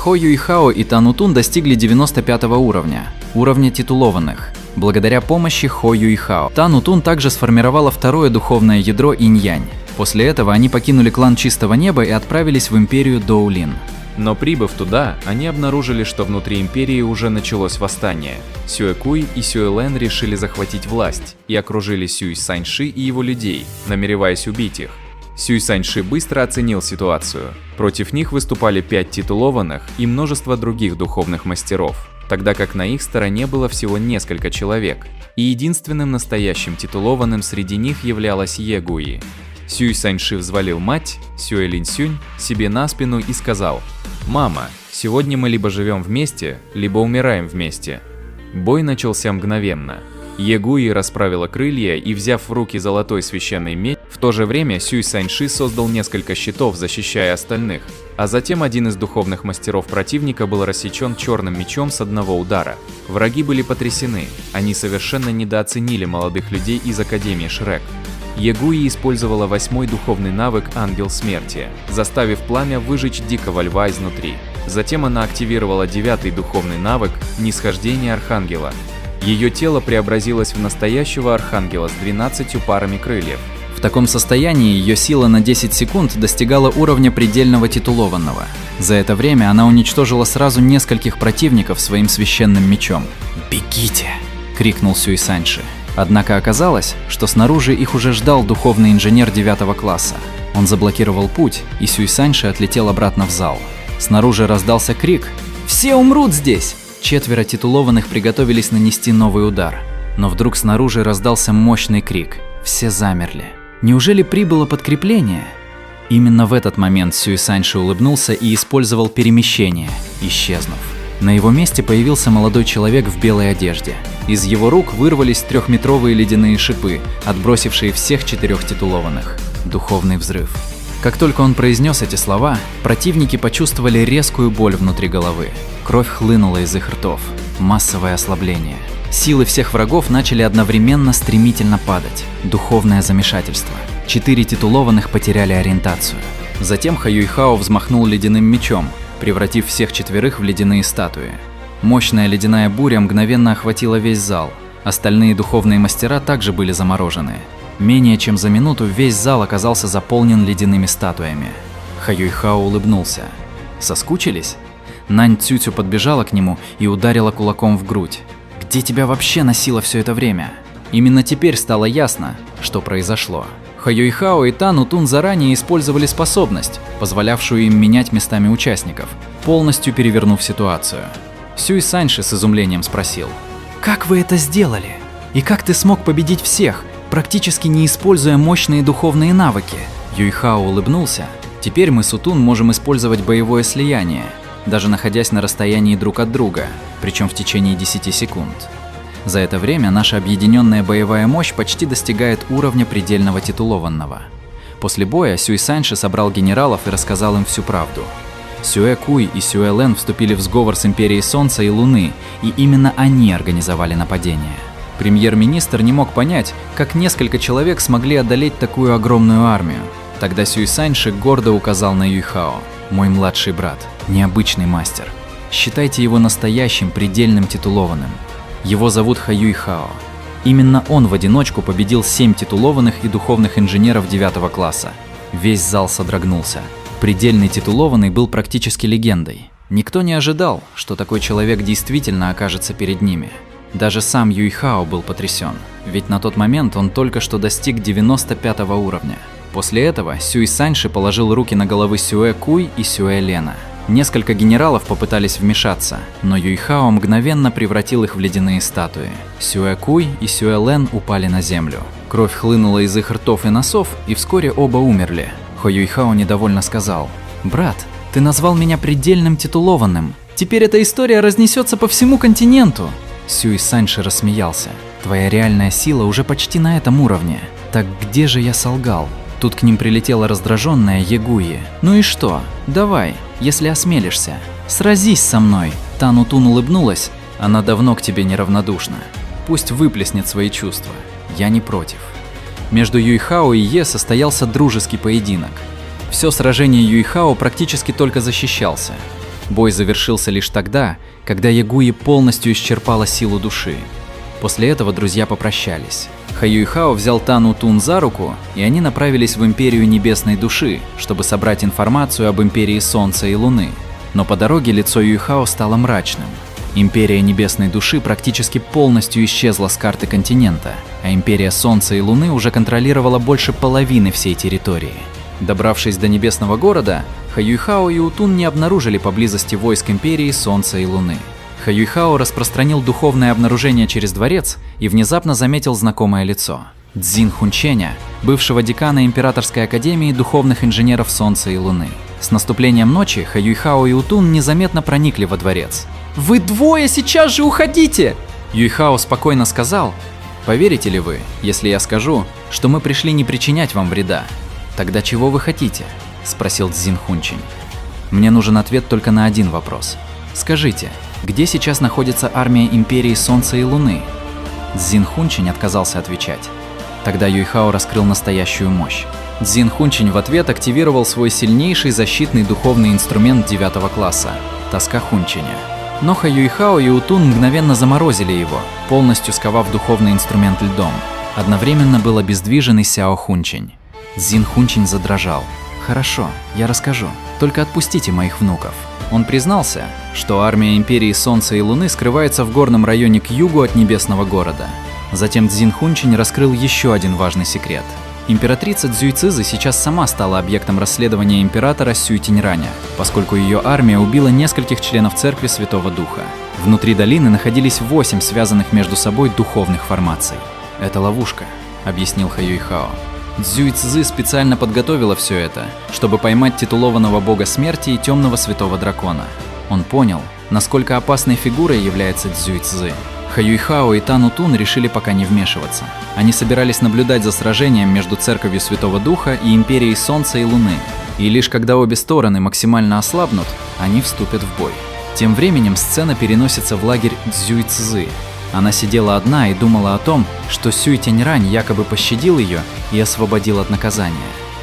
Хо Юйхао и Тан Утун достигли 95 уровня титулованных, благодаря помощи Хо Юйхао. Тан Утун также сформировала второе духовное ядро Инь-Янь. После этого они покинули клан Чистого Неба и отправились в империю Доулин. Но прибыв туда, они обнаружили, что внутри империи уже началось восстание. Сюэ Куй и Сюэ Лен решили захватить власть и окружили Сюй Саньши и его людей, намереваясь убить их. Сюй Саньши быстро оценил ситуацию. Против них выступали 5 титулованных и множество других духовных мастеров, тогда как на их стороне было всего несколько человек, и единственным настоящим титулованным среди них являлась Е Гуи. Сюй Саньши взвалил мать, Сюэ Линсюнь, себе на спину и сказал: «Мама, сегодня мы либо живем вместе, либо умираем вместе». Бой начался мгновенно. Е Гуи расправила крылья и, взяв в руки золотой священный меч, в то же время Сюй Саньши создал несколько щитов, защищая остальных, а затем один из духовных мастеров противника был рассечен черным мечом с одного удара. Враги были потрясены, они совершенно недооценили молодых людей из Академии Шрек. Е Гуи использовала 8-й духовный навык Ангел Смерти, заставив пламя выжечь дикого льва изнутри. Затем она активировала 9-й духовный навык Нисхождение Архангела. Ее тело преобразилось в настоящего архангела с 12 парами крыльев. В таком состоянии ее сила на 10 секунд достигала уровня предельного титулованного. За это время она уничтожила сразу нескольких противников своим священным мечом. «Бегите!» – крикнул Сюй Саньши. Однако оказалось, что снаружи их уже ждал духовный инженер 9 класса. Он заблокировал путь, и Сюй Саньши отлетел обратно в зал. Снаружи раздался крик: «Все умрут здесь!» 4 титулованных приготовились нанести новый удар. Но вдруг снаружи раздался мощный крик. Все замерли. Неужели прибыло подкрепление? Именно в этот момент Сюй Саньши улыбнулся и использовал перемещение, исчезнув. На его месте появился молодой человек в белой одежде. Из его рук вырвались 3-метровые ледяные шипы, отбросившие всех 4 титулованных. Духовный взрыв. Как только он произнес эти слова, противники почувствовали резкую боль внутри головы. Кровь хлынула из их ртов. Массовое ослабление. Силы всех врагов начали одновременно стремительно падать. Духовное замешательство. 4 титулованных потеряли ориентацию. Затем Хо Юйхао взмахнул ледяным мечом, превратив всех 4 в ледяные статуи. Мощная ледяная буря мгновенно охватила весь зал. Остальные духовные мастера также были заморожены. Менее чем за минуту весь зал оказался заполнен ледяными статуями. Хо Юйхао улыбнулся. Соскучились? Нань Цюцю подбежала к нему и ударила кулаком в грудь. «Где тебя вообще носило все это время?» Именно теперь стало ясно, что произошло. Хо Юйхао и Тан Утун заранее использовали способность, позволявшую им менять местами участников, полностью перевернув ситуацию. Сюй Саньши с изумлением спросил: «Как вы это сделали? И как ты смог победить всех, практически не используя мощные духовные навыки?» Юйхао улыбнулся. «Теперь мы с Утун можем использовать боевое слияние, даже находясь на расстоянии друг от друга, причем в течение 10 секунд. За это время наша объединенная боевая мощь почти достигает уровня предельного титулованного». После боя Сюй Саньши собрал генералов и рассказал им всю правду. Сюэ Куй и Сюэ Лен вступили в сговор с Империей Солнца и Луны, и именно они организовали нападение. Премьер-министр не мог понять, как несколько человек смогли одолеть такую огромную армию. Тогда Сюй Саньши гордо указал на Юйхао: «Мой младший брат, необычный мастер. Считайте его настоящим предельным титулованным. Его зовут Хо Юйхао. Именно он в одиночку победил 7 титулованных и духовных инженеров 9 класса. Весь зал содрогнулся. Предельный титулованный был практически легендой. Никто не ожидал, что такой человек действительно окажется перед ними. Даже сам Юйхао был потрясен, ведь на тот момент он только что достиг 95 уровня. После этого Сюй Саньши положил руки на головы Сюэ Куй и Сюэ Лена. Несколько генералов попытались вмешаться, но Юйхао мгновенно превратил их в ледяные статуи. Сюэ Куй и Сюэ Лен упали на землю. Кровь хлынула из их ртов и носов, и вскоре оба умерли. Хо Юйхао недовольно сказал: «Брат, ты назвал меня предельным титулованным. Теперь эта история разнесется по всему континенту». Сюй Саньши рассмеялся. «Твоя реальная сила уже почти на этом уровне. Так где же я солгал?» Тут к ним прилетела раздраженная Е Гуи. «Ну и что? Давай, если осмелишься. Сразись со мной». Тан Утун улыбнулась. «Она давно к тебе неравнодушна. Пусть выплеснет свои чувства. Я не против». Между Юйхао и Е состоялся дружеский поединок. Все сражение Юйхао практически только защищался. Бой завершился лишь тогда, когда Ягуи полностью исчерпала силу души. После этого друзья попрощались. Ха Юйхао взял Тан Утун за руку, и они направились в Империю Небесной Души, чтобы собрать информацию об Империи Солнца и Луны. Но по дороге лицо Юйхао стало мрачным. Империя Небесной Души практически полностью исчезла с карты континента, а Империя Солнца и Луны уже контролировала больше половины всей территории. Добравшись до Небесного города, Ха Юйхао и Утун не обнаружили поблизости войск Империи Солнца и Луны. Ха Юйхао распространил духовное обнаружение через дворец и внезапно заметил знакомое лицо – Цзин Хунченя, бывшего декана Императорской академии духовных инженеров Солнца и Луны. С наступлением ночи Ха Юйхао и Утун незаметно проникли во дворец. «Вы двое сейчас же уходите!» Юйхао спокойно сказал: «Поверите ли вы, если я скажу, что мы пришли не причинять вам вреда? Тогда чего вы хотите?» – спросил Цзин Хунчень. «Мне нужен ответ только на один вопрос. Скажите, где сейчас находится армия Империи Солнца и Луны?» Цзин Хунчень отказался отвечать. Тогда Юйхао раскрыл настоящую мощь. Цзин Хунчень в ответ активировал свой сильнейший защитный духовный инструмент 9 класса – Тоска Хунченя. Но Ха Юйхао и Утун мгновенно заморозили его, полностью сковав духовный инструмент льдом. Одновременно был обездвижен и Сяо Хунчень. Цзин Хунчень задрожал. «Хорошо, я расскажу. Только отпустите моих внуков». Он признался, что армия Империи Солнца и Луны скрывается в горном районе к югу от Небесного города. Затем Цзин Хунчень раскрыл еще один важный секрет. Императрица Цзюйцзы сейчас сама стала объектом расследования императора Сюй Тяньраня, поскольку ее армия убила нескольких членов Церкви Святого Духа. Внутри долины находились 8 связанных между собой духовных формаций. «Это ловушка», — объяснил Ха Юйхао. Цзюйцзы специально подготовила все это, чтобы поймать титулованного бога смерти и темного святого дракона. Он понял, насколько опасной фигурой является Цзюйцзы. Ха Юйхао и Тан Утун решили пока не вмешиваться. Они собирались наблюдать за сражением между Церковью Святого Духа и Империей Солнца и Луны. И лишь когда обе стороны максимально ослабнут, они вступят в бой. Тем временем сцена переносится в лагерь Цзюйцзы. Она сидела одна и думала о том, что Сюй Тяньрань якобы пощадил ее и освободил от наказания.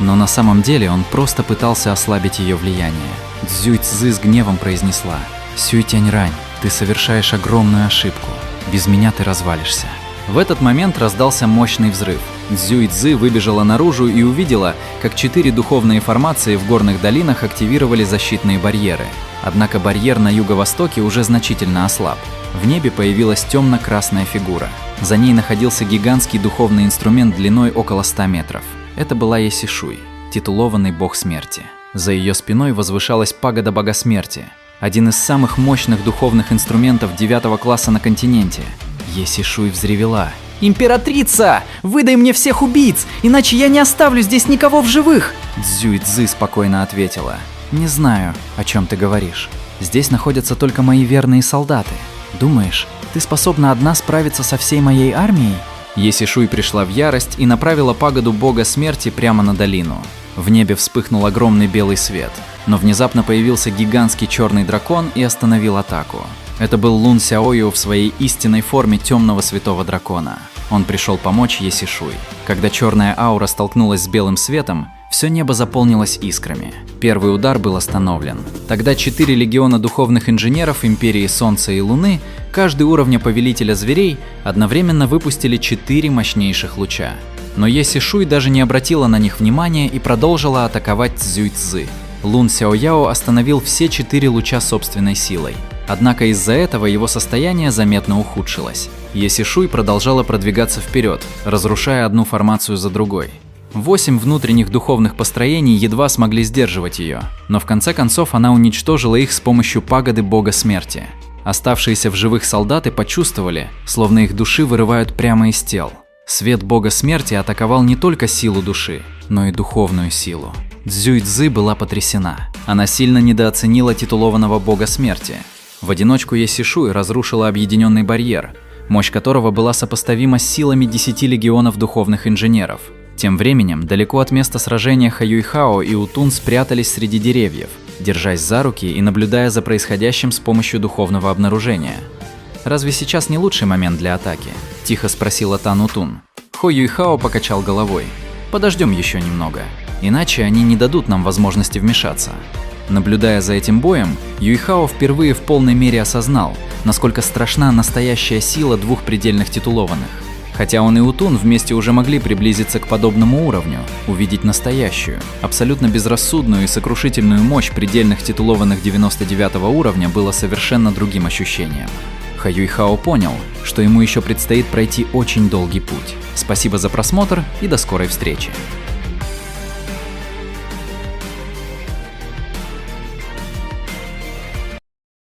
Но на самом деле он просто пытался ослабить ее влияние. Цзюйцзы с гневом произнесла: «Сюй Тяньрань, ты совершаешь огромную ошибку. Без меня ты развалишься». В этот момент раздался мощный взрыв. Цзюйцзы выбежала наружу и увидела, как 4 духовные формации в горных долинах активировали защитные барьеры. Однако барьер на юго-востоке уже значительно ослаб. В небе появилась темно-красная фигура. За ней находился гигантский духовный инструмент длиной около 100 метров. Это была Есишуй, титулованный бог смерти. За ее спиной возвышалась пагода бога смерти, один из самых мощных духовных инструментов 9 класса на континенте. Есишуй взревела: «Императрица, выдай мне всех убийц, иначе я не оставлю здесь никого в живых!» Цзюйцзы спокойно ответила: «Не знаю, о чем ты говоришь. Здесь находятся только мои верные солдаты. Думаешь, ты способна одна справиться со всей моей армией?» Есишуй пришла в ярость и направила пагоду бога смерти прямо на долину. В небе вспыхнул огромный белый свет, но внезапно появился гигантский черный дракон и остановил атаку. Это был Лун Сяою в своей истинной форме темного святого дракона. Он пришел помочь Есишуй. Когда черная аура столкнулась с белым светом, все небо заполнилось искрами. Первый удар был остановлен. Тогда 4 легиона духовных инженеров Империи Солнца и Луны, каждый уровня повелителя зверей, одновременно выпустили 4 мощнейших луча. Но Есишуй даже не обратила на них внимания и продолжила атаковать Цзюйцзы. Лун Сяояо остановил все 4 луча собственной силой. Однако из-за этого его состояние заметно ухудшилось. Есишуй продолжала продвигаться вперед, разрушая одну формацию за другой. 8 внутренних духовных построений едва смогли сдерживать ее, но в конце концов она уничтожила их с помощью пагоды бога смерти. Оставшиеся в живых солдаты почувствовали, словно их души вырывают прямо из тел. Свет бога смерти атаковал не только силу души, но и духовную силу. Цзюйцзы была потрясена. Она сильно недооценила титулованного бога смерти. В одиночку Есишуй разрушила объединенный барьер, мощь которого была сопоставима с силами 10 легионов духовных инженеров. Тем временем, далеко от места сражения Ха Юйхао и Утун спрятались среди деревьев, держась за руки и наблюдая за происходящим с помощью духовного обнаружения. «Разве сейчас не лучший момент для атаки?» – тихо спросила Тан Утун. Ха Юйхао покачал головой. «Подождем еще немного, иначе они не дадут нам возможности вмешаться». Наблюдая за этим боем, Юйхао впервые в полной мере осознал, насколько страшна настоящая сила двух предельных титулованных. Хотя он и Утун вместе уже могли приблизиться к подобному уровню, увидеть настоящую, абсолютно безрассудную и сокрушительную мощь предельных титулованных 99 уровня было совершенно другим ощущением. Ха Юйхао понял, что ему еще предстоит пройти очень долгий путь. Спасибо за просмотр и до скорой встречи.